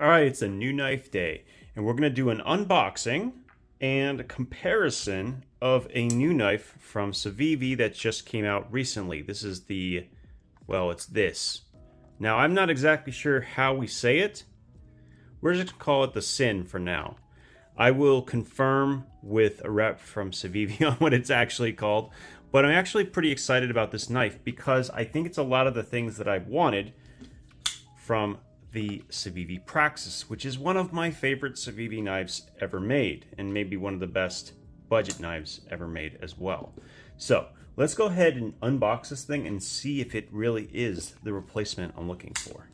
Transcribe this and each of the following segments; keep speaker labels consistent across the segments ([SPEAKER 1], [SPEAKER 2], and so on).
[SPEAKER 1] All right, it's a new knife day, and we're going to do an unboxing and a comparison of a new knife from Civivi that just came out recently. This is it's this. Now, I'm not exactly sure how we say it. We're just going to call it the Sin for now. I will confirm with a rep from Civivi on what it's actually called, but I'm actually pretty excited about this knife because I think it's a lot of the things that I've wanted from the Civivi Praxis, which is one of my favorite Civivi knives ever made, and maybe one of the best budget knives ever made as well. So let's go ahead and unbox this thing and see if it really is the replacement I'm looking for.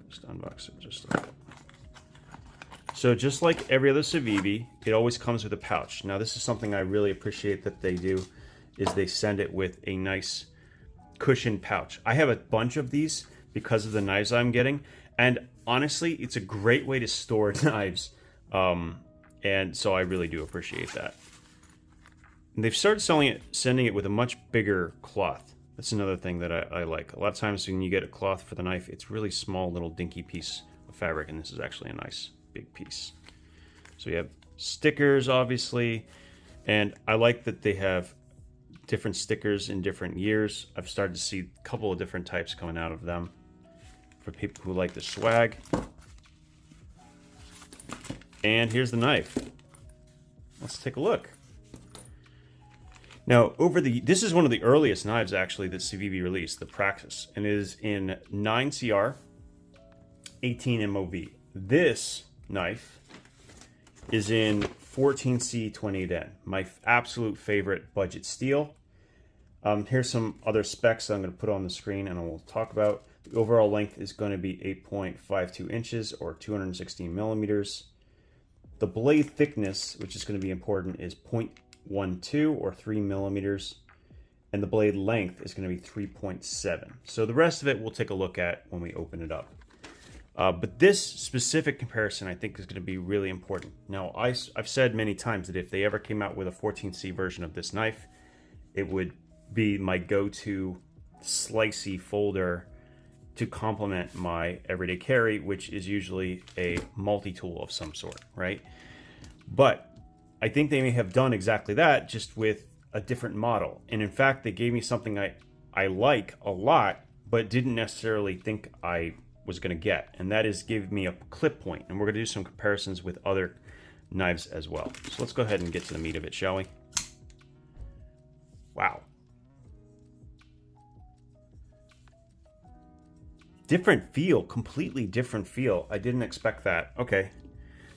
[SPEAKER 1] Just unbox it just like that. So just like every other Civivi, it always comes with a pouch. Now this is something I really appreciate that they do, is they send it with a nice cushion pouch. I have a bunch of these because of the knives I'm getting, and honestly it's a great way to store knives, and so I really do appreciate that. And they've started sending it with a much bigger cloth. That's another thing that I like. A lot of times when you get a cloth for the knife, it's really small little dinky piece of fabric, and this is actually a nice big piece. So you have stickers obviously, and I like that they have different stickers in different years. I've started to see a couple of different types coming out of them for people who like the swag. And here's the knife. Let's take a look. Now, this is one of the earliest knives actually that Civivi released, the Praxis, and it is in 9CR, 18 MOV. This knife is in 14C 28N, my absolute favorite budget steel. Here's some other specs I'm going to put on the screen and I will talk about. The overall length is going to be 8.52 inches or 216 millimeters. The blade thickness, which is going to be important, is 0.12 or 3 millimeters. And the blade length is going to be 3.7. So the rest of it we'll take a look at when we open it up. But this specific comparison I think is going to be really important. Now, I've said many times that if they ever came out with a 14C version of this knife, it would be my go-to slicey folder to complement my everyday carry, which is usually a multi-tool of some sort, right? But I think they may have done exactly that, just with a different model. And in fact, they gave me something I like a lot, but didn't necessarily think I was going to get, and that is give me a clip point, and we're going to do some comparisons with other knives as well. So let's go ahead and get to the meat of it, shall we? Wow. Different feel, completely different feel. I didn't expect that. Okay,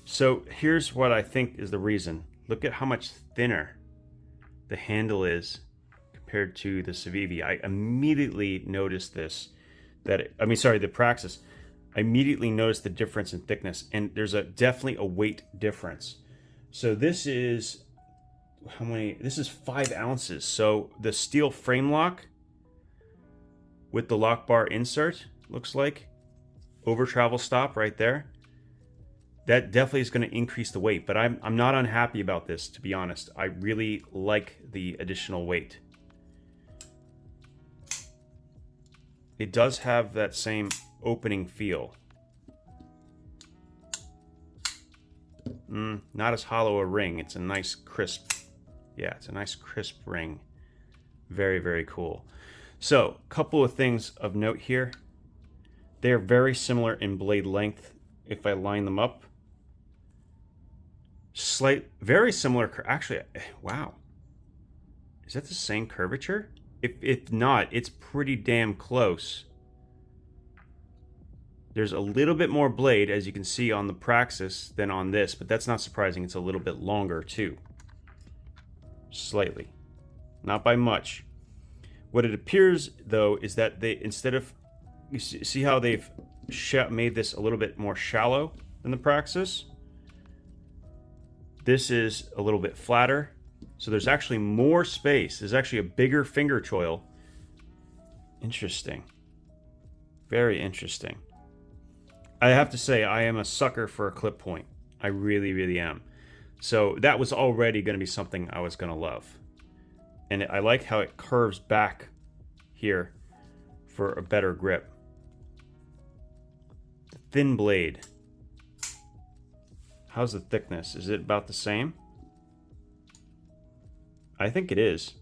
[SPEAKER 1] so here's what I think is the reason. Look at how much thinner the handle is compared to the Civivi. I immediately noticed this. The Praxis. I immediately noticed the difference in thickness, and there's definitely a weight difference. So this is how many? This is 5 ounces. So the steel frame lock with the lock bar insert looks like over travel stop right there. That definitely is going to increase the weight, but I'm not unhappy about this, to be honest. I really like the additional weight. It does have that same opening feel. Not as hollow a ring. It's a nice crisp. Yeah, it's a nice crisp ring. Very, very cool. So, a couple of things of note here. They're very similar in blade length if I line them up. Very similar. Actually, wow. Is that the same curvature? If not, it's pretty damn close. There's a little bit more blade, as you can see on the Praxis, than on this, but that's not surprising. It's a little bit longer too. Slightly. Not by much. What it appears, though, is that they, instead of... You see how they've made this a little bit more shallow than the Praxis? This is a little bit flatter. So there's actually more space. There's actually a bigger finger choil. Interesting. Very interesting. I have to say, I am a sucker for a clip point. I really, really am. So that was already going to be something I was going to love. And I like how it curves back here for a better grip. The thin blade. How's the thickness? Is it about the same? I think it is.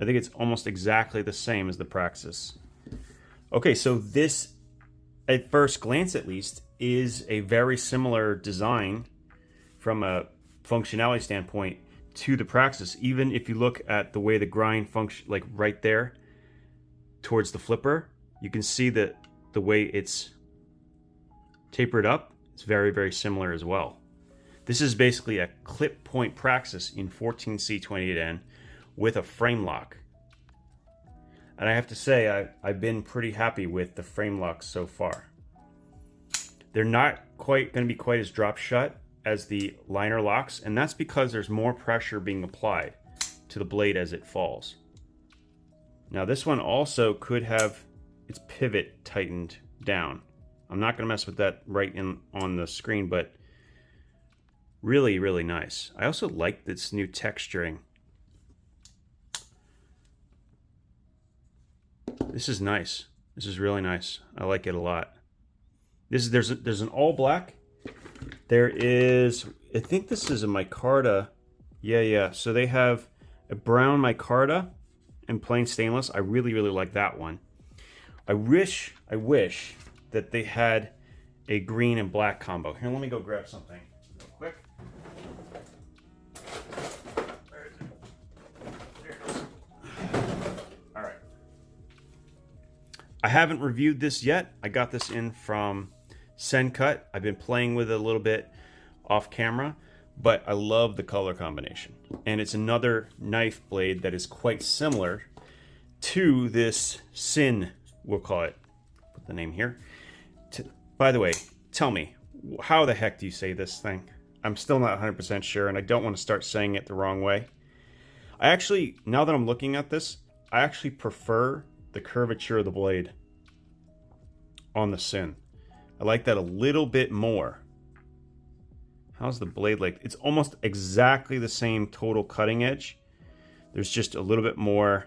[SPEAKER 1] I think it's almost exactly the same as the Praxis. Okay, so this, at first glance at least, is a very similar design from a functionality standpoint to the Praxis. Even if you look at the way the grind function, like right there towards the flipper, you can see that the way it's tapered up, it's very, very similar as well. This is basically a clip point Praxis in 14C28N with a frame lock. And I have to say, I've been pretty happy with the frame locks so far. They're not quite going to be quite as drop shut as the liner locks, and that's because there's more pressure being applied to the blade as it falls. Now this one also could have its pivot tightened down. I'm not going to mess with that right on the screen, but really, really nice. I also like this new texturing. This is nice. This is really nice. I like it a lot. There's an all black. There is, I think this is a micarta. Yeah. So they have a brown micarta and plain stainless. I really, really like that one. I wish that they had a green and black combo. Here, let me go grab something real quick. Where is it? There it is. All right. I haven't reviewed this yet. I got this in from Sencut. I've been playing with it a little bit off camera, but I love the color combination. And it's another knife blade that is quite similar to this Sin, we'll call it. Put the name here. By the way, tell me, how the heck do you say this thing? I'm still not 100% sure, and I don't want to start saying it the wrong way. I actually, now that I'm looking at this, I actually prefer the curvature of the blade on the Sin. I like that a little bit more. How's the blade like? It's almost exactly the same total cutting edge. There's just a little bit more,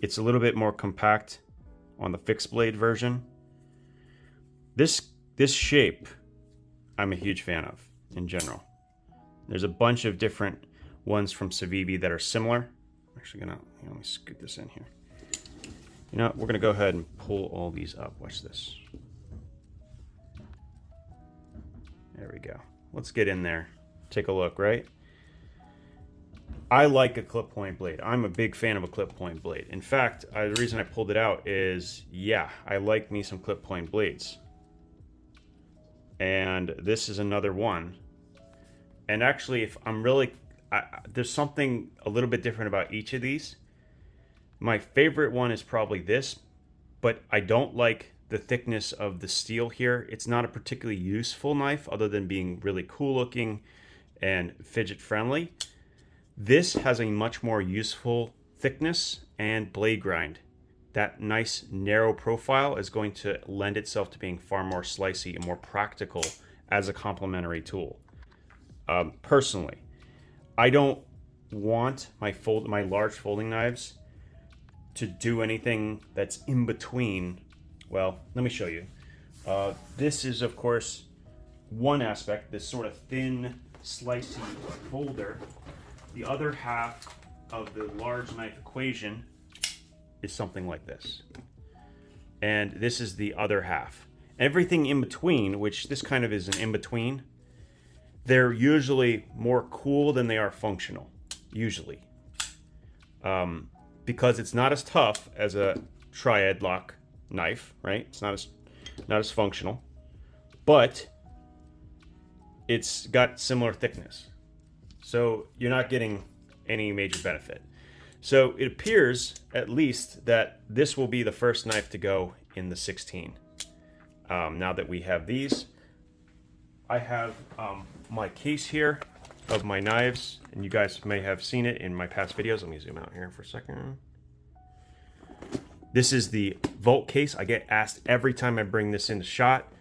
[SPEAKER 1] it's a little bit more compact on the fixed blade version. This shape, I'm a huge fan of in general. There's a bunch of different ones from Civivi that are similar. I'm actually gonna, let me scoot this in here. You know what, we're gonna go ahead and pull all these up. Watch this. There we go. Let's get in there. Take a look, right? I like a clip point blade. I'm a big fan of a clip point blade. In fact, the reason I pulled it out is, yeah, I like me some clip point blades. And this is another one. And actually, if I'm really, there's something a little bit different about each of these. My favorite one is probably this, but I don't like the thickness of the steel here. It's not a particularly useful knife other than being really cool looking and fidget friendly. This has a much more useful thickness and blade grind. That nice narrow profile is going to lend itself to being far more slicey and more practical as a complementary tool. Personally, I don't want my large folding knives to do anything that's in between. Well, let me show you. This is, of course, one aspect, this sort of thin, slicey folder. The other half of the large knife equation is something like this. And this is the other half. Everything in between, which this kind of is an in-between, they're usually more cool than they are functional, usually. Because it's not as tough as a triad lock knife, right? It's not as functional, but it's got similar thickness. So you're not getting any major benefit. So it appears, at least, that this will be the first knife to go in the 16. Now that we have these, I have my case here of my knives, and you guys may have seen it in my past videos. Let me zoom out here for a second. This is the Vault case. I get asked every time I bring this into shot,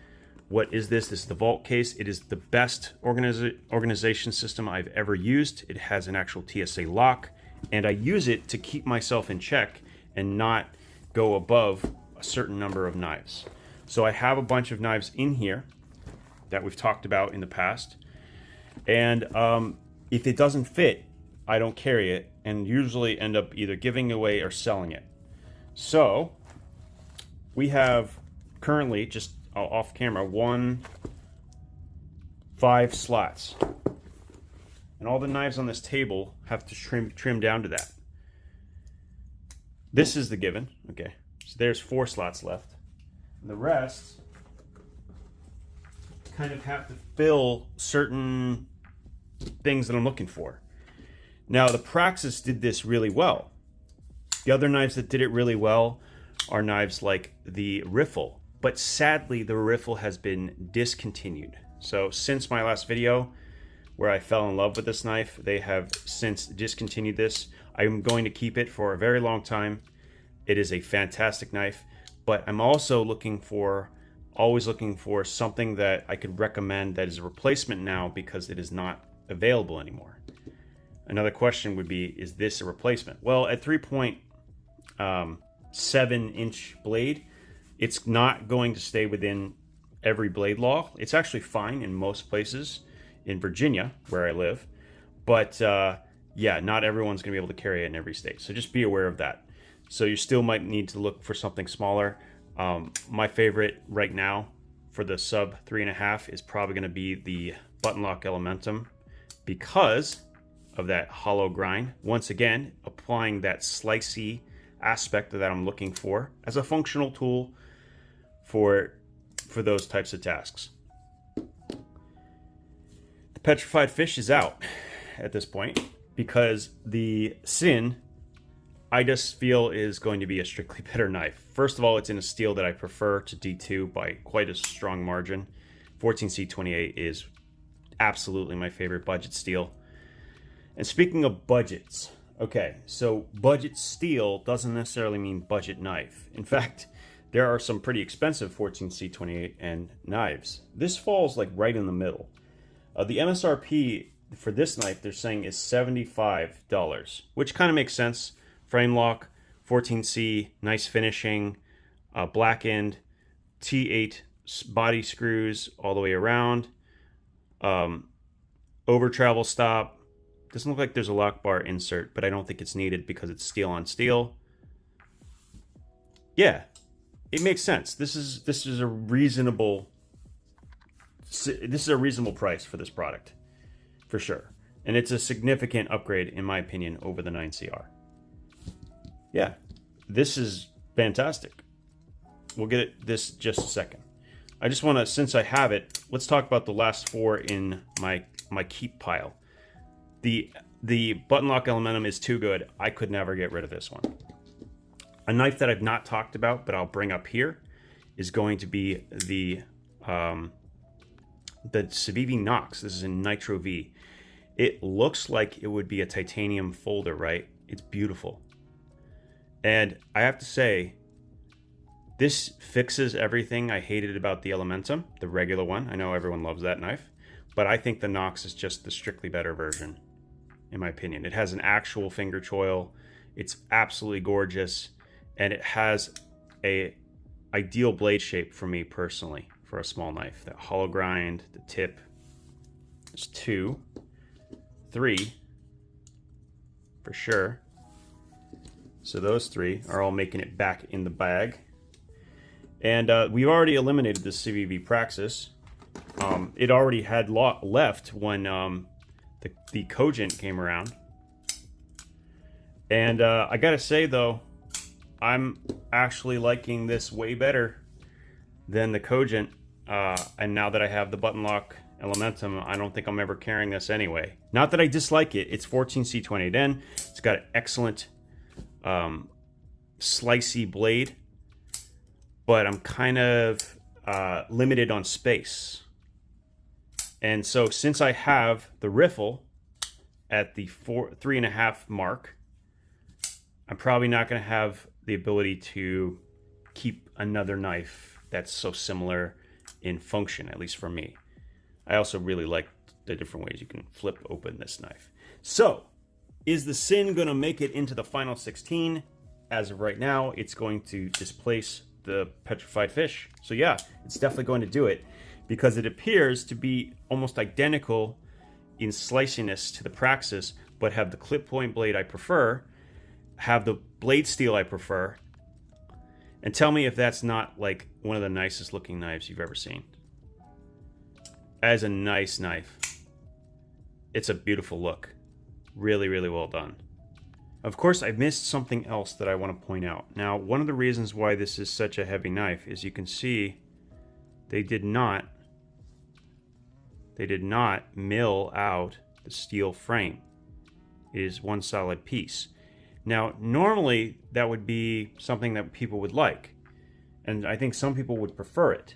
[SPEAKER 1] what is this? This is the Vault case. It is the best organization system I've ever used. It has an actual TSA lock, and I use it to keep myself in check and not go above a certain number of knives. So I have a bunch of knives in here that we've talked about in the past. And if it doesn't fit, I don't carry it and usually end up either giving away or selling it. So we have currently, just off camera, 5 slots. And all the knives on this table have to trim down to that. This is the given. Okay, so there's 4 slots left. And the rest kind of have to fill certain things that I'm looking for. Now, the Praxis did this really well. The other knives that did it really well are knives like the Riffle. But sadly, the Riffle has been discontinued. So since my last video, where I fell in love with this knife, they have since discontinued this. I'm going to keep it for a very long time. It is a fantastic knife, but I'm also always looking for something that I could recommend that is a replacement now because it is not available anymore. Another question would be, is this a replacement? Well, at 3.7-inch blade, it's not going to stay within every blade law. It's actually fine in most places in Virginia, where I live. But yeah, not everyone's gonna be able to carry it in every state. So just be aware of that. So you still might need to look for something smaller. My favorite right now for the sub 3.5 is probably gonna be the button lock Elementum because of that hollow grind. Once again, applying that slicey aspect that I'm looking for as a functional tool for those types of tasks. The petrified fish is out at this point because the Sin, I just feel, is going to be a strictly better knife. First of all, it's in a steel that I prefer to D2 by quite a strong margin. 14C28 is absolutely my favorite budget steel. And speaking of budgets, okay, so budget steel doesn't necessarily mean budget knife. In fact, there are some pretty expensive 14C28 and knives. This falls like right in the middle. The MSRP for this knife, they're saying, is $75, which kind of makes sense. Frame lock, 14C, nice finishing, black end, T8 body screws all the way around, over travel stop. Doesn't look like there's a lock bar insert, but I don't think it's needed because it's steel on steel. Yeah, it makes sense. This is a reasonable price for this product, for sure. And it's a significant upgrade, in my opinion, over the 9CR. Yeah, this is fantastic. We'll get at this just a second. I just want to, since I have it, let's talk about the last 4 in my keep pile. The button lock Elementum is too good. I could never get rid of this one. A knife that I've not talked about, but I'll bring up here, is going to be the Civivi Nox. This is in Nitro V. It looks like it would be a titanium folder, right? It's beautiful. And I have to say, this fixes everything I hated about the Elementum, the regular one. I know everyone loves that knife, but I think the Nox is just the strictly better version, in my opinion. It has an actual finger choil. It's absolutely gorgeous, and it has a ideal blade shape for me personally for a small knife. That hollow grind, the tip. There's 2, 3 for sure. So those 3 are all making it back in the bag. And we've already eliminated the Civivi Praxis. It already had left when the Cogent came around. And I gotta say though, I'm actually liking this way better than the Cogent. And now that I have the button lock Elementum, I don't think I'm ever carrying this anyway. Not that I dislike it. It's 14C28N. It's got an excellent slicey blade, but I'm kind of limited on space. And so since I have the Riffle at the 3.5 mark, I'm probably not going to have the ability to keep another knife that's so similar in function, at least for me. I also really like the different ways you can flip open this knife. So, is the Sin going to make it into the final 16? As of right now, it's going to displace the petrified fish. So yeah, it's definitely going to do it because it appears to be almost identical in sliciness to the Praxis, but have the clip point blade I prefer, have the blade steel I prefer, and tell me if that's not like one of the nicest looking knives you've ever seen. That is a nice knife. It's a beautiful look. Really, really well done. Of course, I missed something else that I want to point out. Now, one of the reasons why this is such a heavy knife is you can see they did not mill out the steel frame. It is one solid piece. Now, normally that would be something that people would like, and I think some people would prefer it.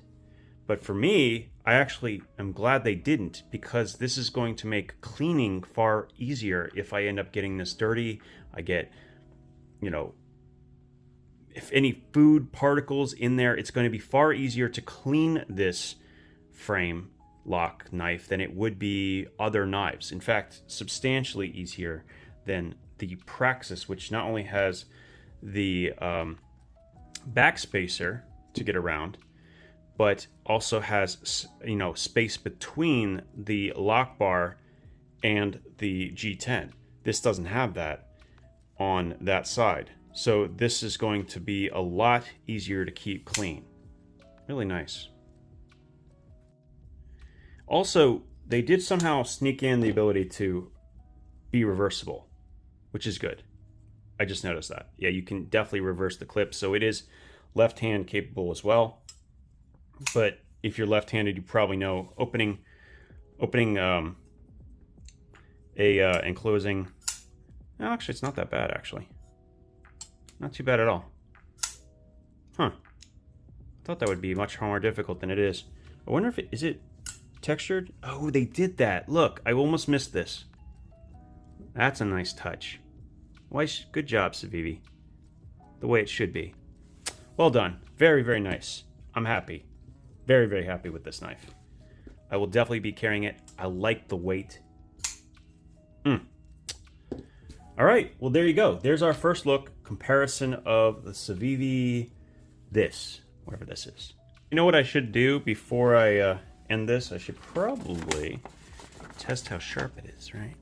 [SPEAKER 1] But for me, I actually am glad they didn't, because this is going to make cleaning far easier if I end up getting this dirty. I get, you know, if any food particles in there, it's going to be far easier to clean this frame lock knife than it would be other knives. In fact, substantially easier than the Praxis, which not only has the back spacer to get around, but also has, you know, space between the lock bar and the G10. This doesn't have that on that side. So this is going to be a lot easier to keep clean. Really nice. Also, they did somehow sneak in the ability to be reversible, which is good. I just noticed that. Yeah, you can definitely reverse the clip, so it is left-hand capable as well. But if you're left-handed, you probably know opening and closing. No, actually, it's not that bad, actually. Not too bad at all. Huh. I thought that would be much more difficult than it is. I wonder if is it textured? Oh, they did that. Look, I almost missed this. That's a nice touch. Why? Good job, Civivi. The way it should be. Well done. Very, very nice. I'm happy. Very, very happy with this knife. I will definitely be carrying it. I like the weight. All right, well, there you go. There's our first look comparison of the Civivi, whatever this is. You know what I should do before I end this? I should probably test how sharp it is, right?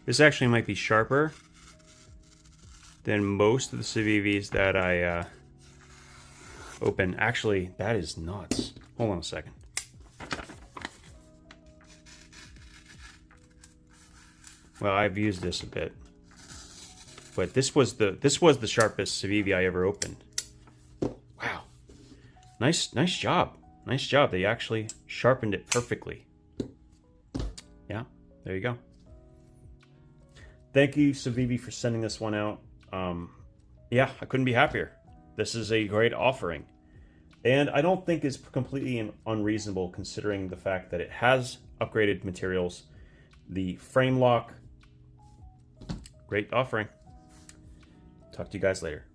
[SPEAKER 1] This actually might be sharper than most of the Civivis that I open. Actually, that is nuts. Hold on a second. Well, I've used this a bit, but this was the sharpest Civivi I ever opened. Wow, nice job, nice job. They actually sharpened it perfectly. Yeah, there you go. Thank you, Civivi, for sending this one out. Yeah, I couldn't be happier. This is a great offering, and I don't think it's completely unreasonable considering the fact that it has upgraded materials, the frame lock. Great offering. Talk to you guys later.